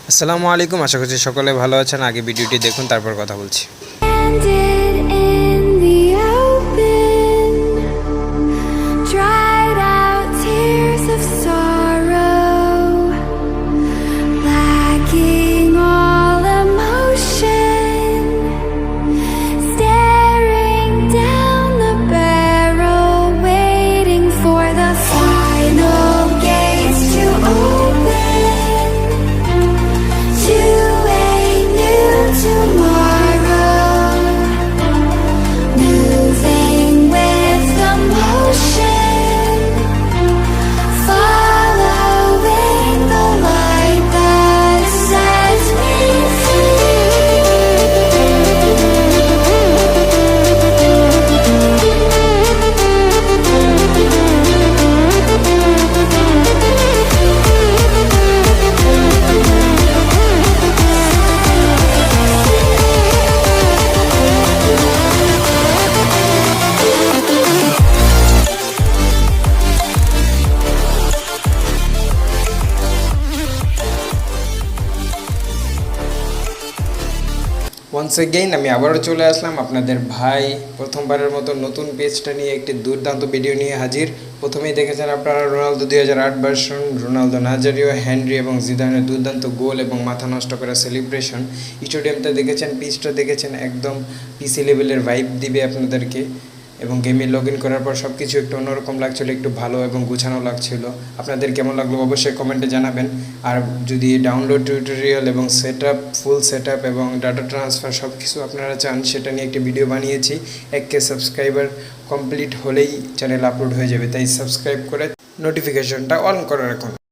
আসসালামু আলাইকুম, আশা করছি সকলে ভালো আছেন। আগে ভিডিওটি দেখুন, তারপর কথা বলছি। Landed in the open, dried out tears of sorrow, lacking all emotion, staring down the barrel, waiting for the final gates to open to a new tomorrow. Moving with the motion, following the light that sets me once again আমি আবারও চলে আসলাম আপনাদের ভাই প্রথমবারের মতো নতুন পেজটা নিয়ে একটি দুর্দান্ত ভিডিও নিয়ে হাজির। প্রথমেই দেখেছেন আপনারা Ronaldo 2008 version, Ronaldo Nazario, Henry এবং জিদানের দুর্দান্ত গোল এবং মাথা নষ্ট করা সেলিব্রেশন। স্টেডিয়ামটা দেখেছেন, পিচটা দেখেছেন, একদম পিসি লেভেলের ভাইব দিবে আপনাদেরকে। এবং গেমে লগ ইন করার পর সব কিছু একটু অন্যরকম লাগছিলো, একটু ভালো এবং গুছানো লাগছিল। আপনাদের কেমন লাগলো অবশ্যই কমেন্টে জানাবেন। আর যদি ডাউনলোড টিউটোরিয়াল এবং ফুল সেট আপ এবং ডাটা ট্রান্সফার সব কিছু আপনারা চান, সেটা নিয়ে একটি ভিডিও বানিয়েছি। 1K সাবস্ক্রাইবার কমপ্লিট হলেই চ্যানেল আপলোড হয়ে যাবে, তাই সাবস্ক্রাইব করে নোটিফিকেশনটা অন করে রাখুন।